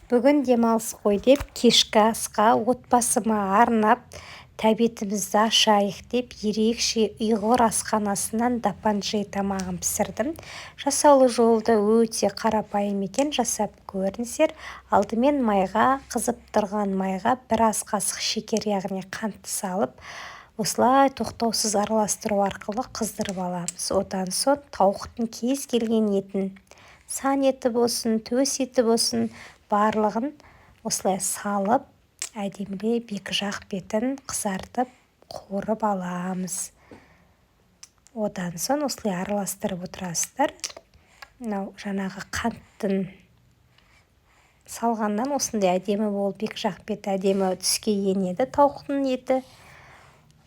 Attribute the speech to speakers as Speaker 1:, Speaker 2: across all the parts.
Speaker 1: Бүгін демалыс қой деп кешкі асқа отбасыма арнап тәбетімізді ашайық деп ерекше ұйғыр асханасынан дапанжей тамағын пісірдім. Жасалу жолы да өте қарапайым екен, жасап көріңіздер. Алдымен майға, қызып тұрған майға бір ас қасық шекер, яғни қантты салып, осылай тоқтаусыз араластыру арқылы қыздырып аламыз. Одан соң тауықтың кез келген етін, сан еті болсын, төс еті болсын, барлығын осылай салып, әдемілеп екі жақ бетін қызартып, қуырып аламыз. Одан соң осылай араластырып отырасыздар. Мынау жаңағы қанттың салғаннан осындай әдемі болып, екі жақ беті әдемі түске енеді тауықтың еті.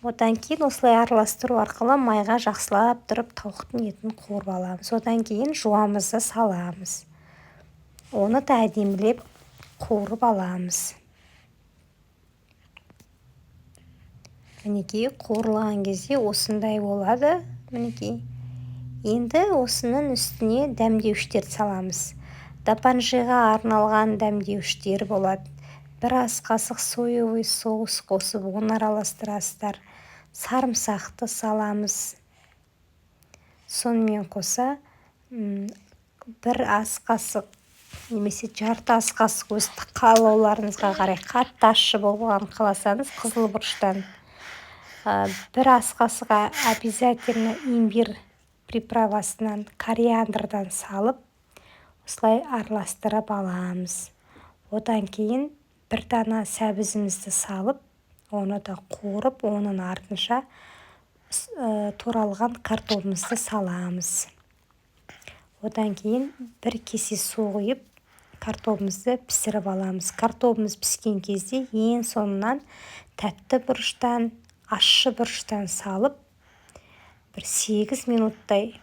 Speaker 1: Одан кейін осылай араластыру арқылы майға жақсылап тұрып тауықтың етін қуырып аламыз. Одан кейін жуамызды саламыз. Оны да әдемілеп қуырып аламыз. Мінекей қуырылған кезде осындай болады. Мінекей. Енді осының үстіне дәмдеуіштерді саламыз. Дапанжиға арналған дәмдеуіштер болады. Бір ас қасық соевый соус қосып, оны араластырасыздар. Сарымсақты саламыз. Сонымен қоса бір ас қасық немесе жарты ас қасық, өз қалауларыңызға қарай, қатты ащы болғанын қаласаңыз, қызыл бұрыштан бір ас қасық обязательно имбирь приправасынан, кориандрдан салып, осылай араластырып аламыз. Одан кейін бір дана сәбізімізді салып, оны да қуырып, оның артынша туралған картопымызды саламыз. Одан кейін бір кесе су құйып, картопымызды пісіріп аламыз. Картопымыз піскен кезде ең соңынан тәтті бұрыштан, ащы бұрыштан салып, бір 8 минуттай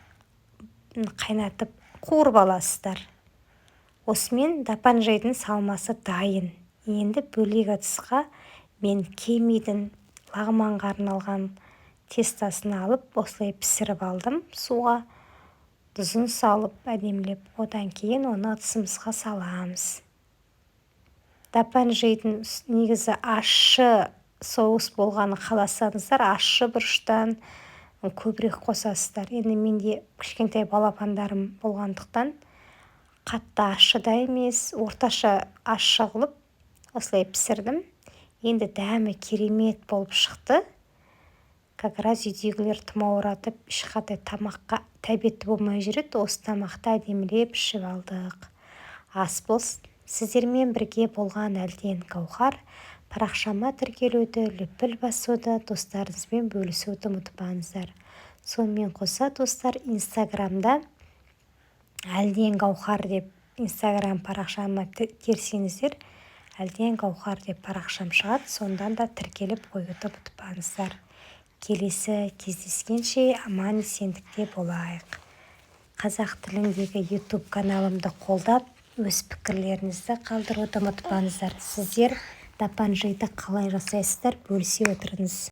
Speaker 1: қайнатып қуырып аласыздар. Осымен дапанжайдың салмасы дайын. Енді бөлек ыдысқа мен кемидің лағманға арналған тестасын алып, осылай пісіріп алдым суға. Тұзын салып, әдемілеп, одан кейін оны ыдысымызға саламыз. Дапанжайдың негізі ащы соус болғаны қаласаңыздар, ащы бұрыштан көбірек қосасыздар. Енді менде кішкентай балапандарым болғандықтан, қатты ащы да емес, орташа ащы қылып, осылай пісірдім. Енді дәмі керемет болып шықты. Как раз үйдегілер тұмауратып, ешқандай тамаққа тәбеті болмай жүреді. Осы тамақты әдемілеп ішіп алдық. Ас болсын. Сіздермен бірге болған Әлден Гаухар. Парақшама тіркелуді, лүпіл басуды, достарыңызбен бөлісуді ұмытпаңыздар. Сонымен қоса, достар, Инстаграмда Әлден Гаухар деп Инстаграм парақшама терсеңіздер, Әлден Гаухар деп парақшам шығады, сондан да тіркеліп қоюды ұмытпаңыздар. Келесі кездескенше аман есендікте болайық. Қазақ тіліндегі YouTube каналымды қолдап, өз пікірлеріңізді қалдыруды ұмытпаңыздар. Сіздер дапанжайды қалай жасайсыздар, бөлісе отырыңыз.